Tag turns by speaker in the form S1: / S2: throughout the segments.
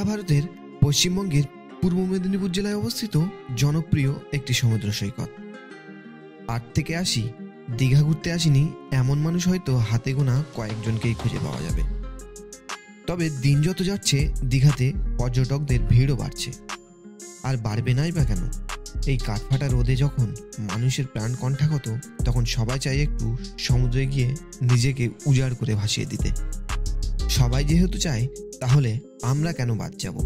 S1: ভারতের পশ্চিমবঙ্গের পূর্ব মেদিনীপুর জেলায় অবস্থিত জনপ্রিয় একটি সমুদ্র সৈকত। 8 থেকে 80 দীঘা ঘুরতে আসেনি এমন মানুষ হয়তো হাতে গোনা কয়েকজনকেই খুঁজে পাওয়া যাবে। তবে দিন যত যাচ্ছে দীঘাতে পর্যটকদের ভিড়ও বাড়ছে। আর বাড়বে নাই বা কেন? এই কাঠফাটা রোদে যখন মানুষের প্রাণ কণ্ঠাগত, তখন সবাই চায় একটু সমুদ্রে গিয়ে নিজেকে উজাড় করে ভাসিয়ে দিতে। সবাই যেহেতু চায়, তাহলে আমরা কেন বাদ যাব?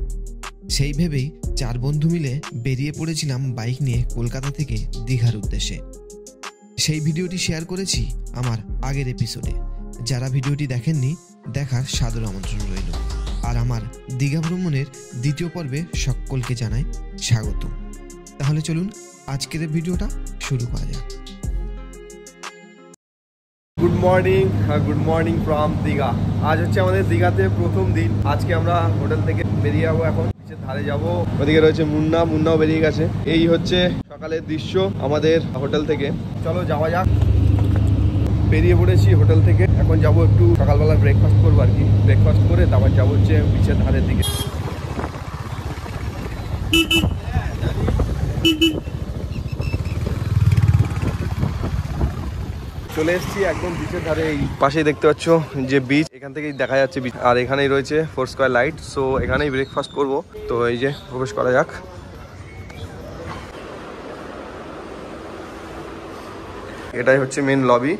S1: সেই ভেবেই 4 বন্ধু মিলে বেরিয়ে পড়েছিলাম বাইক নিয়ে কলকাতা থেকে দীঘার উদ্দেশ্যে। সেই ভিডিওটি শেয়ার করেছি আমার আগের এপিসোডে। যারা ভিডিওটি দেখেননি, দেখার সাদর আমন্ত্রণ রইল। আর আমার দীঘা ভ্রমণের দ্বিতীয় পর্বে সকলকে জানাই স্বাগত। তাহলে চলুন আজকের ভিডিওটা শুরু করা যাক।
S2: Good morning from Digha. আজ হচ্ছে আমাদের দীঘাতে প্রথম দিন। আজকে আমরা হোটেল থেকে বেরিয়ে যাবো, এখন নিচের ধারে যাবো। ওদিকে রয়েছে মুন্নাও বেরিয়ে গেছে। এই হচ্ছে সকালের দৃশ্য আমাদের হোটেল থেকে। চলো যাওয়া যাক। বেরিয়ে পড়েছি হোটেল থেকে, এখন যাবো একটু সকালবেলা ব্রেকফাস্ট করবো আর কি। ব্রেকফাস্ট করে তারপর যাবো হচ্ছে বিচের ধারের দিকে। চলে এসেছি একদম বিচের ধারে। এই পাশেই দেখতে পাচ্ছ যে বিচ, এখান থেকেই দেখা যাচ্ছে বিচ। আর এখানেই রয়েছে ফোরস্কয়ার লাইট। সো এখানেই ব্রেকফাস্ট করব। তো এই যে প্রবেশ করা যাক। এটাই হচ্ছে মেন লবি।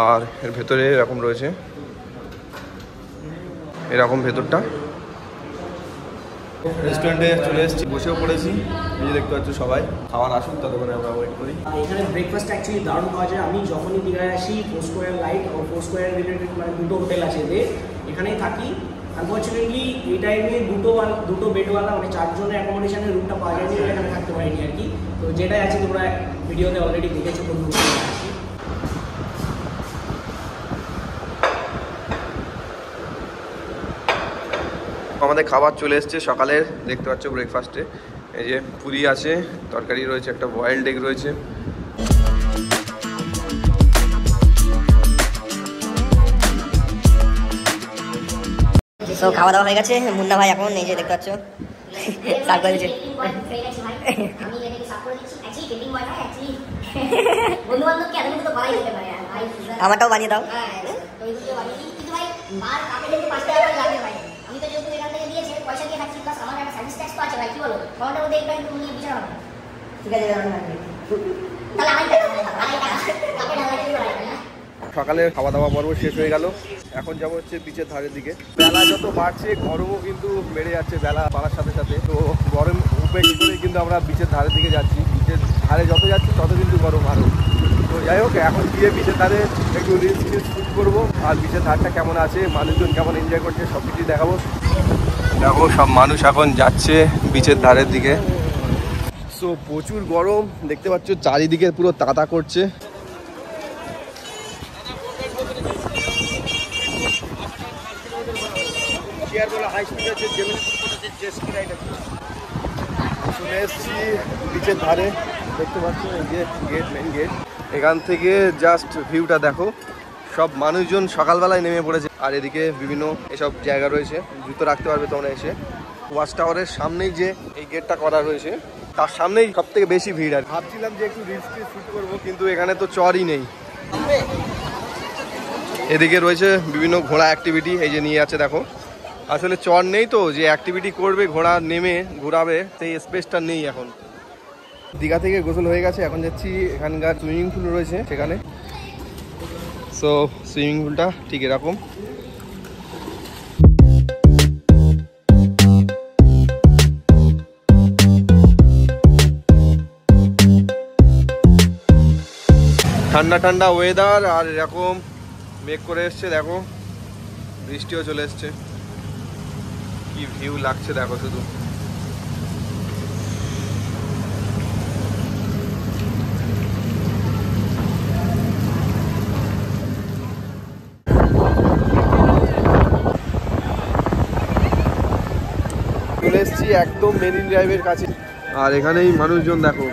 S2: আর এর ভেতরে এরকম রয়েছে, এরকম ভেতরটা। রেস্টুরেন্টে চলে এসেছি, বসেও পড়েছি। এই যে দেখতে পাচ্ছ সবাই খাবার আসুন, ততক্ষণে আমরা ওয়েট করি।
S3: এখানে ব্রেকফাস্ট অ্যাকচুয়ালি দারুণ পাওয়া যায়। আমি যখনই দীঘায় আসি, ফোরস্কয়ার লাইট ও ফোরস্কয়ার রিলেটেড মানে দুটো হোটেল আছে এদের, এখানেই থাকি। আনফর্চুনেটলি এই টাইমে দুটো বেডওয়ালা মানে 4 জনের অ্যাকোমোডেশনের রুমটা পাওয়া যায়নি, এখানে থাকতে পারিনি আর কি। তো যেটাই আছে তোমরা ভিডিওতে অলরেডি দেখেছো কোন রুমে আছি।
S2: আমাদের খাবার চলে এসছে সকালের, দেখতে পাচ্ছ ব্রেকফাস্টে। এই যে পুরি আছে, তরকারি রয়েছে, একটা বয়েলড এগ রয়েছে।
S4: তো খাওয়া দাওয়া হয়ে গেছে। মুন্না ভাই এখন এই যে দেখতে পাচ্ছ সার্ভ করে দিচ্ছে। আমারটাও বানিয়ে দাও।
S2: সকালের খাওয়া দাওয়া পর্ব শেষ হয়ে গেল। এখন যাবো হচ্ছে বিচের ধারের দিকে। বেলা যত বাড়ছে গরমও কিন্তু বেড়ে যাচ্ছে বেলা বাড়ার সাথে সাথে। তো গরম উপেক্ষা করে কিন্তু আমরা বিচের ধারের দিকে যাচ্ছি। বিচের ধারে যত যাচ্ছি তত কিন্তু গরম আরও। তো যাই হোক, এখন গিয়ে বিচের ধারে একটু রিলস শ্যুট করবো। আর বিচের ধারটা কেমন আছে, মানুষজন কেমন এনজয় করছে, সব কিছুই দেখাবো। দেখো সব মানুষ এখন যাচ্ছে বিচের ধারের দিকে। সো প্রচুর গরম, দেখতে পাচ্ছ চারিদিকে পুরো তাতা করছে। চলে এসছি বিচের ধারে, দেখতে পাচ্ছ এই যে গেট, মেন গেট। এখান থেকে জাস্ট ভিউটা দেখো। সব মানুষজন সকালবেলায় নেমে পড়েছে। আর এদিকে বিভিন্ন এসব জায়গা রয়েছে, জুতো রাখতে পারবে তোমরা এসে। ওয়াচ টাওয়ারের সামনেই যে এই গেটটা করা রয়েছে, তার সামনেই সব থেকে বেশি ভিড়। আর ভাবছিলাম যে একটু রিলস শ্যুট করবো, কিন্তু এখানে তো চরই নেই। এদিকে রয়েছে বিভিন্ন ঘোড়া অ্যাক্টিভিটি, এই যে নিয়ে আছে দেখো। আসলে চর নেই তো, যে অ্যাক্টিভিটি করবে ঘোড়া নেমে ঘোরাবে, সেই স্পেসটা নেই এখন। দীঘা থেকে গোসল হয়ে গেছে, এখন যাচ্ছি এখানকার সুইমিং পুল রয়েছে সেখানে। সো সুইমিং পুলটা ঠিক এরকম। ঠান্ডা ঠান্ডা ওয়েদার, আর এরকম মেঘ করে এসছে দেখো, বৃষ্টিও চলে এসছে। কি ভিউ লাগছে দেখো শুধু। চলে এসছি একদম মেরিন ড্রাইভের কাছে। আর এখানেই মানুষজন দেখো,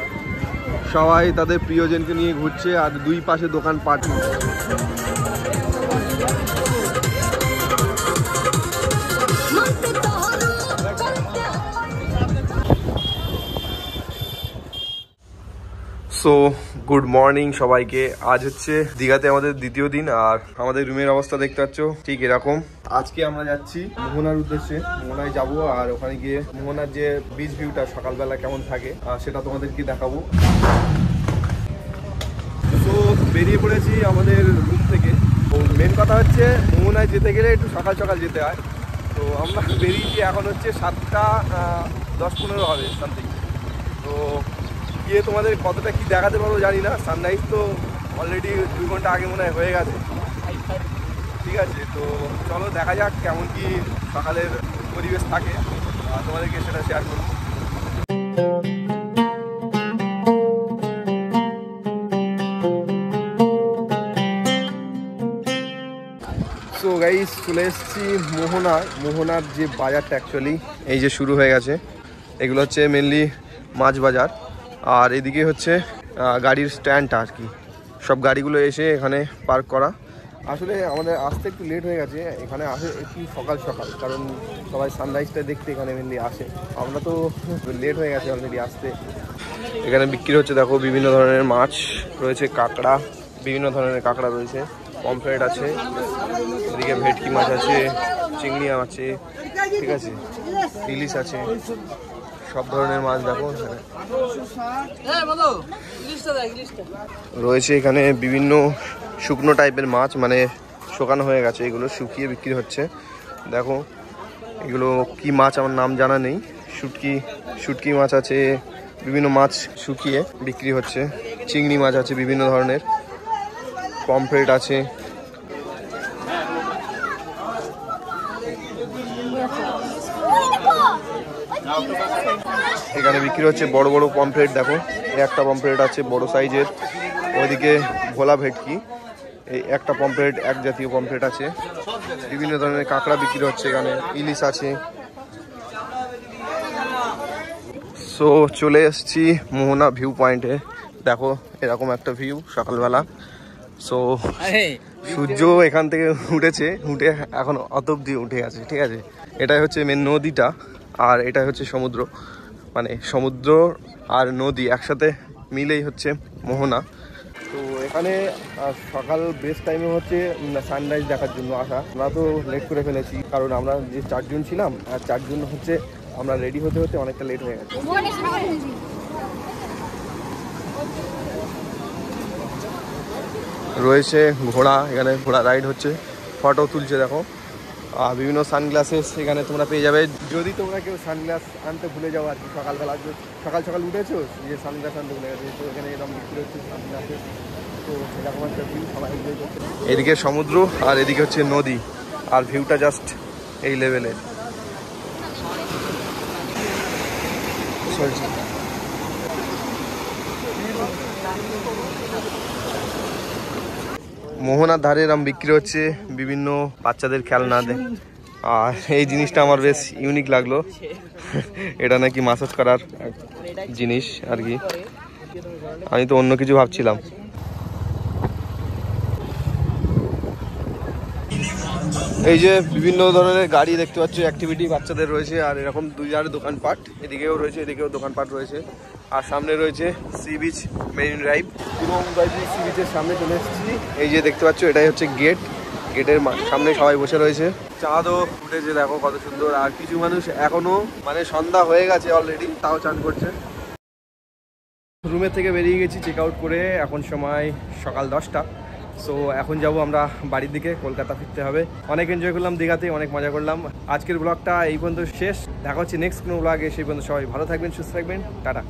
S2: সবাই তাদের প্রিয়জনকে নিয়ে ঘুরছে। আর দুই পাশে দোকানপাট। সো গুড মর্নিং সবাইকে। আজ হচ্ছে দীঘাতে আমাদের দ্বিতীয় দিন, আর আমাদের রুমের অবস্থা দেখতে পাচ্ছ ঠিক এরকম। আজকে আমরা যাচ্ছি মোহনার উদ্দেশ্যে, মোহনায় যাব, আর ওখানে গিয়ে মোহনার যে বিচ ভিউটা সকালবেলা কেমন থাকে সেটা তোমাদেরকে দেখাবো। তো বেরিয়ে পড়েছি আমাদের রুম থেকে। তো মেন কথা হচ্ছে মোহনায় যেতে গেলে একটু সকাল সকাল যেতে হয়। তো আমরা বেরিয়েছি, এখন হচ্ছে 7টা 10-15 হবে সামথিং। তো গিয়ে তোমাদের কতটা কি দেখাতে পারবো জানি না। সানরাইজ তো অলরেডি 2 ঘন্টা আগে মনে হয় হয়ে গেছে। ঠিক আছে, তো চলো দেখা যাক কেমন কি সকালের পরিবেশ থাকে, তোমাদেরকে সেটা শেয়ার করবো। সো গাইস, চলে এসেছি মোহনার যে বাজারটা অ্যাকচুয়ালি এই যে শুরু হয়ে গেছে। এগুলো হচ্ছে মেনলি মাছ বাজার, আর এদিকে হচ্ছে গাড়ির স্ট্যান্ডটা আর কি। সব গাড়িগুলো এসে এখানে পার্ক করা। আসলে আমাদের আসতে একটু লেট হয়ে গেছে, এখানে আসে একটু সকাল সকাল, কারণ সবাই সানরাইজটা দেখতে এখানে মেনলি আসে। আমরা তো লেট হয়ে গেছে অলরেডি আসতে। এখানে বিক্রি হচ্ছে দেখো বিভিন্ন ধরনের মাছ রয়েছে, কাঁকড়া, বিভিন্ন ধরনের কাঁকড়া রয়েছে, পমফ্রেট আছে, এদিকে ভেটকি মাছ আছে, চিংড়ি আছে, ঠিক আছে, ইলিশ আছে, সব ধরনের মাছ দেখো রয়েছে এখানে। বিভিন্ন শুকনো টাইপের মাছ, মানে শুকানো হয়ে গেছে, এগুলো শুকিয়ে বিক্রি হচ্ছে। দেখো এগুলো কি মাছ আমার নাম জানা নেই। শুটকি মাছ আছে, বিভিন্ন মাছ শুকিয়ে বিক্রি হচ্ছে। চিংড়ি মাছ আছে বিভিন্ন ধরনের, পমফ্রেট আছে। এখানে বিক্রি হচ্ছে বড় বড় পমফ্রেট। দেখো একটা পমফ্রেট আছে বড় সাইজের, ওইদিকে ভোলা ভেটকি, এই একটা পমফ্রেট, এক জাতীয় পমফ্রেট আছে। বিভিন্ন ধরনের কাঁকড়া বিক্রি হচ্ছে এখানে, ইলিশ আছে। সো চলে এসেছি মোহনা ভিউ পয়েন্টে। দেখো এরকম একটা ভিউ সকালবেলা। সো সূর্য এখান থেকে উঠে এখন অত অব্দি উঠে আছে, ঠিক আছে। এটাই হচ্ছে মেন নদীটা, আর এটাই হচ্ছে সমুদ্র। মানে সমুদ্র আর নদী একসাথে মিলেই হচ্ছে মোহনা। তো এখানে সকাল বেস্ট টাইমে হচ্ছে সানরাইজ দেখার জন্য আসা। আমরা তো লেট করে ফেলেছি, কারণ আমরা যে 4 জন ছিলাম, আর 4 জন হচ্ছে আমরা রেডি হতে অনেকটা লেট হয়ে গেছে। রয়েছে ঘোড়া, এখানে ঘোড়া রাইড হচ্ছে, ফটো তুলছে দেখো। আর বিভিন্ন সানগ্লাসেস এখানে তোমরা পেয়ে যাবে, যদি তোমরা কেউ সানগ্লাস আনতে ভুলে যাও আর কি। সকালবেলা সকাল উঠেছো, যে সানগ্লাস আনতে ভুলে গেছে, তো এখানে এরকম বিক্রি হচ্ছে সানগ্লাসেস। তো এরকম একটা ভিউ সবাই এনজয় করছে। এদিকে সমুদ্র আর এদিকে হচ্ছে নদী, আর ভিউটা জাস্ট এই লেভেলের। মোহনার ধারে এরকম বিক্রি হচ্ছে বিভিন্ন বাচ্চাদের খেলনা। আর এই জিনিসটা আমার বেশ ইউনিক লাগলো। এটা নাকি মাসাজ করার জিনিস আর কি, আমি তো অন্য কিছু ভাবছিলাম। এই যে বিভিন্ন ধরনের গাড়ি দেখতে পাচ্ছ, অ্যাক্টিভিটি বাচ্চাদের রয়েছে, আর এরকম 2 জায়গায় দোকানপাট, এদিকেও রয়েছে এদিকেও দোকানপাট রয়েছে। আর সামনে রয়েছে sea beach marine drive. Sea বিচের সামনে চলে এসেছি। এই যে দেখতে পাচ্ছ এটাই হচ্ছে গেটের সামনে সবাই বসে রয়েছে। চাঁদও উঠেছে দেখো কত সুন্দর। আর কিছু মানুষ এখনো, মানে সন্ধ্যা হয়ে গেছে অলরেডি, তাও চান করছে। রুমের থেকে বেরিয়ে গেছি চেক আউট করে, এখন সময় সকাল 10টা। সো এখন যাব আমরা বাড়ির দিকে, কলকাতা ফিরতে হবে। অনেক এনজয় করলাম দীঘাতে, অনেক মজা করলাম। আজকের ব্লগটা এই পর্যন্ত শেষ, দেখা হচ্ছে নেক্সট কোনো ব্লগে। সেই পর্যন্ত সবাই ভালো থাকবেন, সুস্থ থাকবেন, টাটা।